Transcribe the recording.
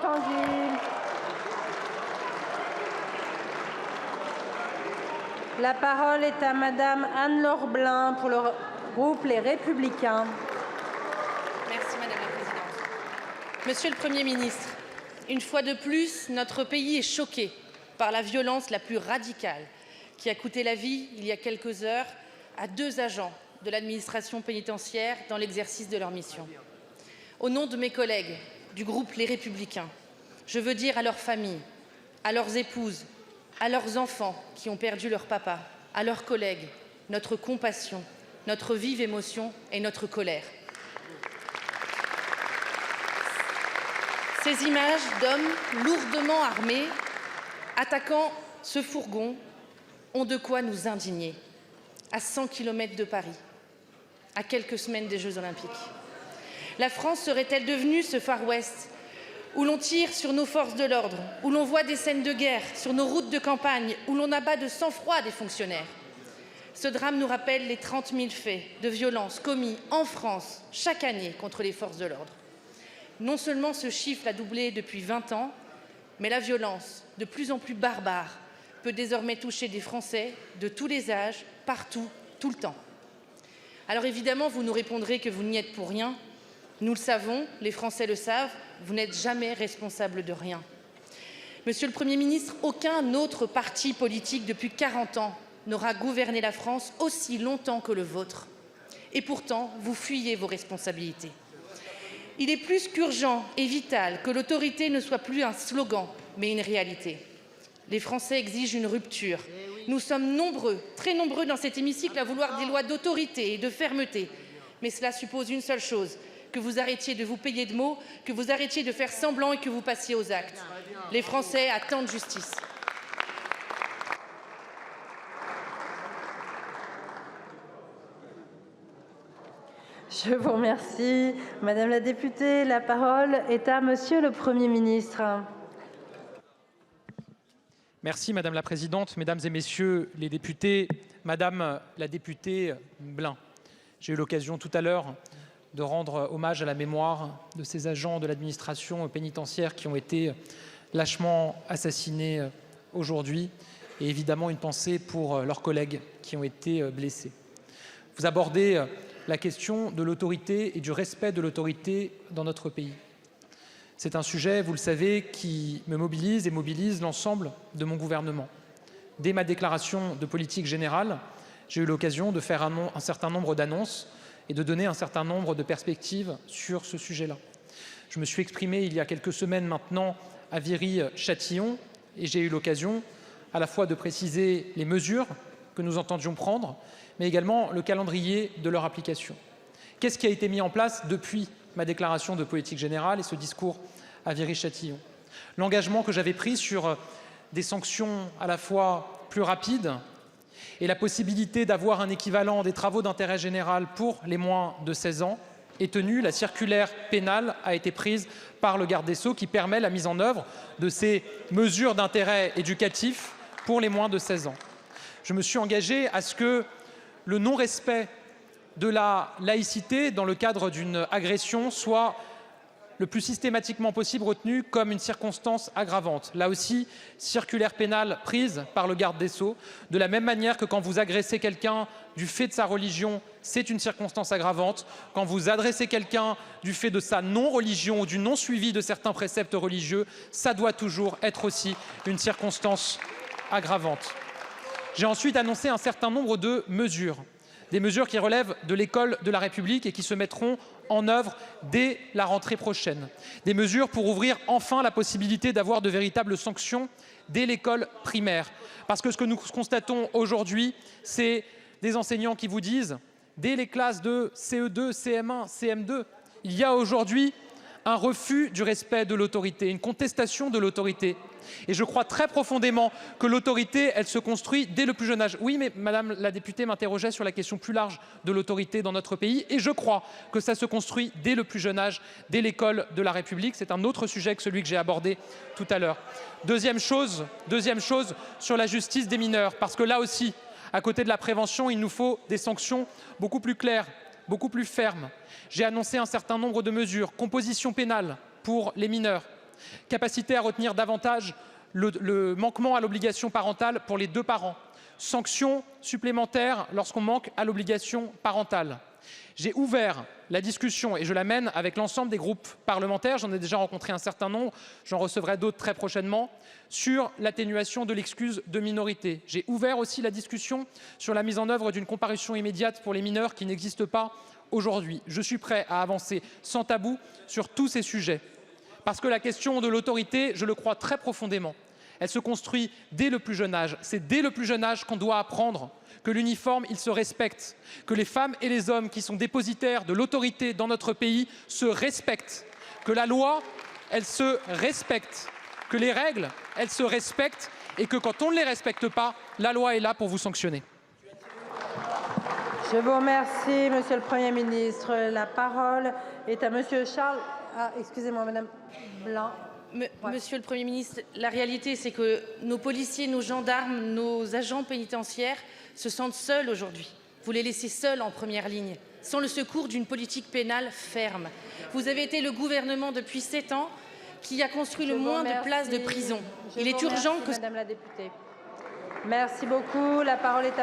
Tanguy. La parole est à Madame Anne-Laure Blin pour le groupe Les Républicains. Merci Madame la Présidente. Monsieur le Premier ministre, une fois de plus, notre pays est choqué par la violence la plus radicale qui a coûté la vie, il y a quelques heures, à 2 agents de l'administration pénitentiaire dans l'exercice de leur mission. Au nom de mes collègues du groupe Les Républicains, je veux dire à leurs familles, à leurs épouses, à leurs enfants qui ont perdu leur papa, à leurs collègues, notre compassion, notre vive émotion et notre colère. Ces images d'hommes lourdement armés attaquant ce fourgon ont de quoi nous indigner. À 100 km de Paris, à quelques semaines des Jeux Olympiques. La France serait-elle devenue ce Far West où l'on tire sur nos forces de l'ordre, où l'on voit des scènes de guerre sur nos routes de campagne, où l'on abat de sang-froid des fonctionnaires? Ce drame nous rappelle les 30 000 faits de violence commis en France chaque année contre les forces de l'ordre. Non seulement ce chiffre a doublé depuis 20 ans, mais la violence, de plus en plus barbare, peut désormais toucher des Français de tous les âges, partout, tout le temps. Alors évidemment, vous nous répondrez que vous n'y êtes pour rien. Nous le savons, les Français le savent, vous n'êtes jamais responsable de rien. Monsieur le Premier ministre, aucun autre parti politique depuis 40 ans n'aura gouverné la France aussi longtemps que le vôtre. Et pourtant, vous fuyez vos responsabilités. Il est plus qu'urgent et vital que l'autorité ne soit plus un slogan, mais une réalité. Les Français exigent une rupture. Nous sommes nombreux, très nombreux dans cet hémicycle à vouloir des lois d'autorité et de fermeté. Mais cela suppose une seule chose, que vous arrêtiez de vous payer de mots, que vous arrêtiez de faire semblant et que vous passiez aux actes. Les Français attendent justice. Je vous remercie. Madame la députée, la parole est à Monsieur le Premier ministre. Merci Madame la Présidente, Mesdames et Messieurs les députés, Madame la députée Blin. J'ai eu l'occasion tout à l'heure de rendre hommage à la mémoire de ces agents de l'administration pénitentiaire qui ont été lâchement assassinés aujourd'hui et évidemment une pensée pour leurs collègues qui ont été blessés. Vous abordez la question de l'autorité et du respect de l'autorité dans notre pays. C'est un sujet, vous le savez, qui me mobilise et mobilise l'ensemble de mon gouvernement. Dès ma déclaration de politique générale, j'ai eu l'occasion de faire un certain nombre d'annonces et de donner un certain nombre de perspectives sur ce sujet-là. Je me suis exprimé il y a quelques semaines maintenant à Viry-Châtillon et j'ai eu l'occasion à la fois de préciser les mesures que nous entendions prendre, mais également le calendrier de leur application. Qu'est-ce qui a été mis en place depuis ma déclaration de politique générale et ce discours à Viry-Châtillon? L'engagement que j'avais pris sur des sanctions à la fois plus rapides et la possibilité d'avoir un équivalent des travaux d'intérêt général pour les moins de 16 ans est tenu. La circulaire pénale a été prise par le garde des Sceaux qui permet la mise en œuvre de ces mesures d'intérêt éducatif pour les moins de 16 ans. Je me suis engagé à ce que le non-respect de la laïcité dans le cadre d'une agression soit le plus systématiquement possible retenu comme une circonstance aggravante. Là aussi, circulaire pénale prise par le garde des Sceaux, de la même manière que quand vous agressez quelqu'un du fait de sa religion, c'est une circonstance aggravante. Quand vous adressez quelqu'un du fait de sa non-religion ou du non-suivi de certains préceptes religieux, ça doit toujours être aussi une circonstance aggravante. J'ai ensuite annoncé un certain nombre de mesures, des mesures qui relèvent de l'école de la République et qui se mettront en œuvre dès la rentrée prochaine. Des mesures pour ouvrir enfin la possibilité d'avoir de véritables sanctions dès l'école primaire. Parce que ce que nous constatons aujourd'hui, c'est des enseignants qui vous disent, dès les classes de CE2, CM1, CM2, il y a aujourd'hui un refus du respect de l'autorité, une contestation de l'autorité. Et je crois très profondément que l'autorité, elle se construit dès le plus jeune âge. Oui, mais Madame la députée m'interrogeait sur la question plus large de l'autorité dans notre pays. Et je crois que ça se construit dès le plus jeune âge, dès l'école de la République. C'est un autre sujet que celui que j'ai abordé tout à l'heure. Deuxième chose sur la justice des mineurs. Parce que là aussi, à côté de la prévention, il nous faut des sanctions beaucoup plus claires, beaucoup plus fermes. J'ai annoncé un certain nombre de mesures. Composition pénale pour les mineurs, capacité à retenir davantage le manquement à l'obligation parentale pour les 2 parents, sanctions supplémentaires lorsqu'on manque à l'obligation parentale. J'ai ouvert la discussion et je la mène avec l'ensemble des groupes parlementaires, j'en ai déjà rencontré un certain nombre, j'en recevrai d'autres très prochainement, sur l'atténuation de l'excuse de minorité. J'ai ouvert aussi la discussion sur la mise en œuvre d'une comparution immédiate pour les mineurs qui n'existe pas aujourd'hui. Je suis prêt à avancer sans tabou sur tous ces sujets. Parce que la question de l'autorité, je le crois très profondément, elle se construit dès le plus jeune âge. C'est dès le plus jeune âge qu'on doit apprendre que l'uniforme, il se respecte, que les femmes et les hommes qui sont dépositaires de l'autorité dans notre pays se respectent, que la loi, elle se respecte, que les règles, elles se respectent et que quand on ne les respecte pas, la loi est là pour vous sanctionner. Je vous remercie, Monsieur le Premier ministre. La parole est à Monsieur Charles. Ah, excusez-moi, Madame Blanc. Monsieur le Premier ministre, la réalité, c'est que nos policiers, nos gendarmes, nos agents pénitentiaires se sentent seuls aujourd'hui. Vous les laissez seuls en première ligne, sans le secours d'une politique pénale ferme. Vous avez été le gouvernement depuis 7 ans qui a construit le moins de places de prison. Il est urgent que... Madame la députée. Merci beaucoup. La parole est à